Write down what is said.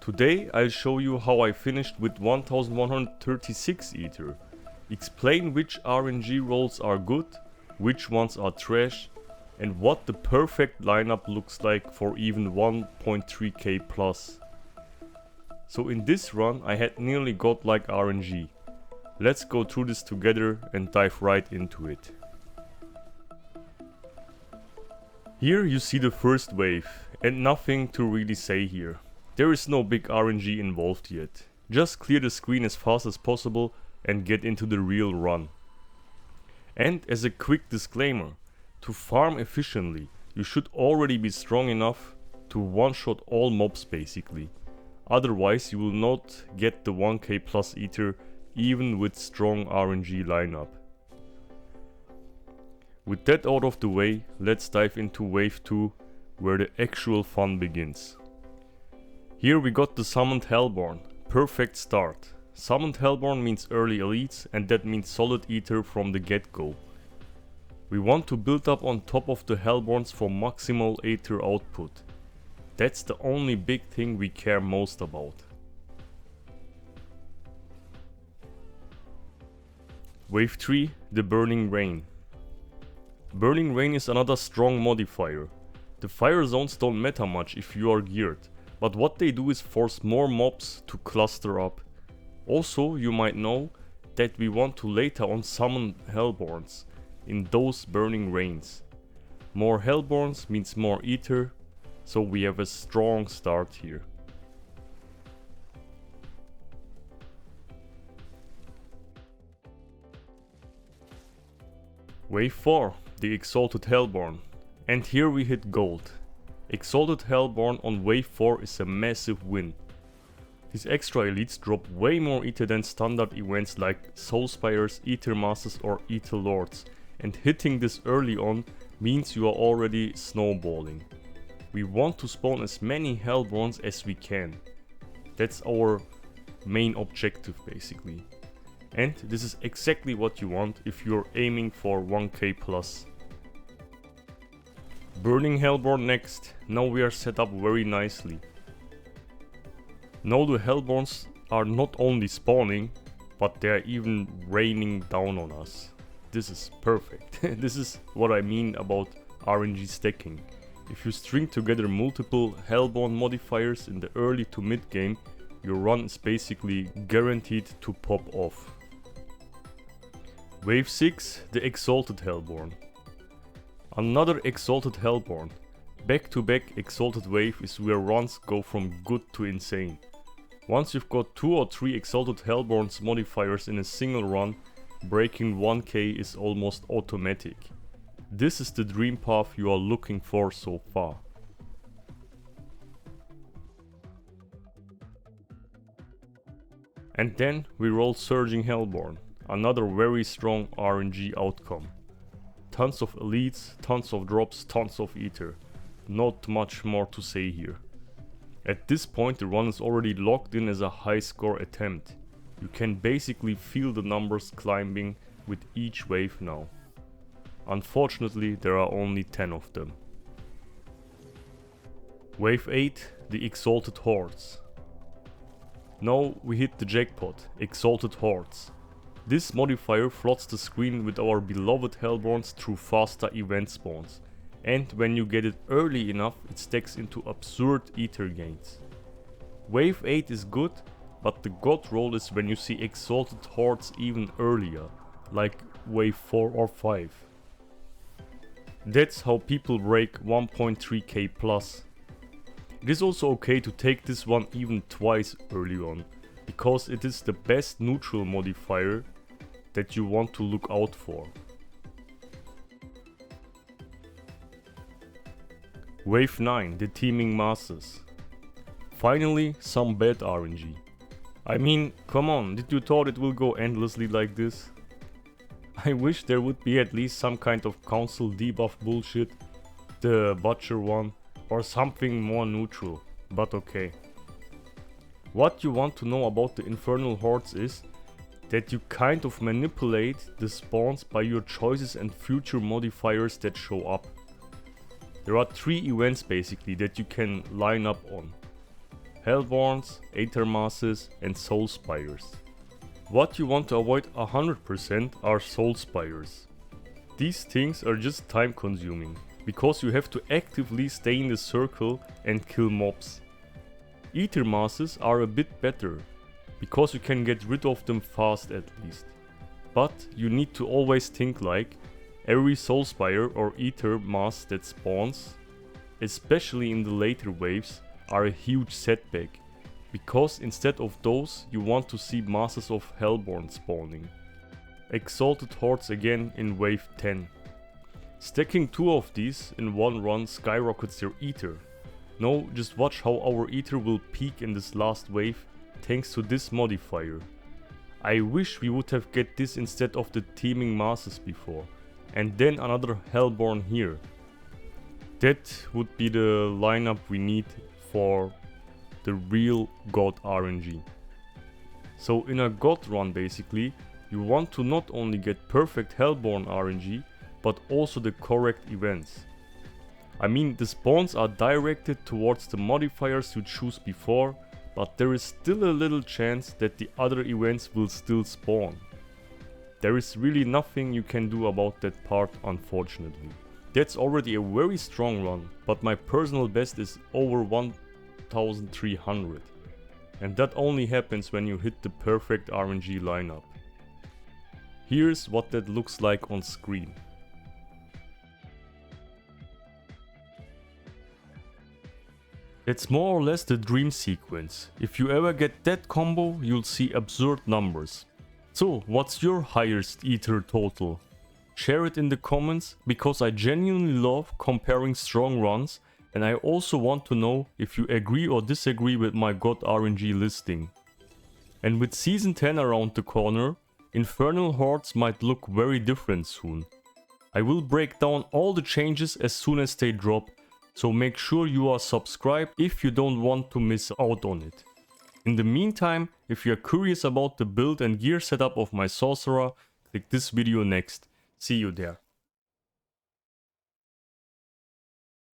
Today I'll show you how I finished with 1136 Aether, explain which RNG rolls are good, which ones are trash, and what the perfect lineup looks like for even 1.3k plus. So in this run I had nearly godlike RNG. Let's go through this together and dive right into it. Here you see the first wave, and nothing to really say here. There is no big RNG involved yet. Just clear the screen as fast as possible and get into the real run. And as a quick disclaimer, to farm efficiently, you should already be strong enough to one-shot all mobs basically. Otherwise you will not get the 1k plus Aether even with strong RNG lineup. With that out of the way, let's dive into wave 2 where the actual fun begins. Here we got the Summoned Hellborn, perfect start. Summoned Hellborn means early elites and that means solid Aether from the get-go. We want to build up on top of the Hellborns for maximal Aether output. That's the only big thing we care most about. Wave 3, the Burning Rain. Burning Rain is another strong modifier. The fire zones don't matter much if you are geared, but what they do is force more mobs to cluster up. Also, you might know that we want to later on summon Hellborns in those Burning Rains. More Hellborns means more Aether, so we have a strong start here. Wave 4, the Exalted Hellborn. And here we hit gold. Exalted Hellborn on wave 4 is a massive win. These extra elites drop way more Aether than standard events like Soulspires, Aether Masters or Aether Lords, and hitting this early on means you are already snowballing. We want to spawn as many Hellborns as we can. That's our main objective basically. And this is exactly what you want if you're aiming for 1k plus. Burning Hellborn next. Now we are set up very nicely. Now the Hellborns are not only spawning, but they are even raining down on us. This is perfect. This is what I mean about RNG stacking. If you string together multiple Hellborn modifiers in the early to mid game, your run is basically guaranteed to pop off. Wave 6, the Exalted Hellborn. Another Exalted Hellborn. Back to back Exalted wave is where runs go from good to insane. Once you've got 2 or 3 Exalted Hellborns modifiers in a single run, breaking 1k is almost automatic. This is the dream path you are looking for so far. And then we roll Surging Hellborn, another very strong RNG outcome. Tons of elites, tons of drops, tons of Aether. Not much more to say here. At this point the run is already locked in as a high score attempt. You can basically feel the numbers climbing with each wave now. Unfortunately there are only 10 of them. Wave 8, the Exalted Hordes. Now we hit the jackpot, Exalted Hordes. This modifier floods the screen with our beloved Hellborns through faster event spawns. And when you get it early enough, it stacks into absurd Aether gains. Wave 8 is good, but the god roll is when you see Exalted Hordes even earlier, like wave 4 or 5. That's how people break 1.3k plus. It is also okay to take this one even twice early on, because it is the best neutral modifier that you want to look out for. Wave 9, the Teeming Masses. Finally, some bad RNG. I mean, come on, did you thought it will go endlessly like this? I wish there would be at least some kind of council debuff bullshit, the Butcher one, or something more neutral, but okay. What you want to know about the Infernal Hordes is that you kind of manipulate the spawns by your choices and future modifiers that show up. There are 3 events basically that you can line up on. Hellborns, Aether masses and Soul Spires. What you want to avoid 100% are Soul Spires. These things are just time consuming, because you have to actively stay in the circle and kill mobs. Aether masses are a bit better, because you can get rid of them fast at least. But you need to always think like, every Soul Spire or Aether mass that spawns, especially in the later waves, are a huge setback, because instead of those you want to see masses of Hellborn spawning. Exalted Hordes again in wave 10. Stacking 2 of these in one run skyrockets your Aether. Now just watch how our Aether will peak in this last wave thanks to this modifier. I wish we would have get this instead of the teeming masses before, and then another Hellborn here. That would be the lineup we need for the real God RNG. So in a God run basically, you want to not only get perfect Hellborn RNG, but also the correct events. I mean, the spawns are directed towards the modifiers you choose before, but there is still a little chance that the other events will still spawn. There is really nothing you can do about that part, unfortunately. That's already a very strong run, but my personal best is over 1300. And that only happens when you hit the perfect RNG lineup. Here's what that looks like on screen. It's more or less the dream sequence. If you ever get that combo, you'll see absurd numbers. So, what's your highest Aether total? Share it in the comments, because I genuinely love comparing strong runs, and I also want to know if you agree or disagree with my God RNG listing. And with Season 10 around the corner, Infernal Hordes might look very different soon. I will break down all the changes as soon as they drop, so make sure you are subscribed if you don't want to miss out on it. In the meantime, if you are curious about the build and gear setup of my sorcerer, click this video next. See you there.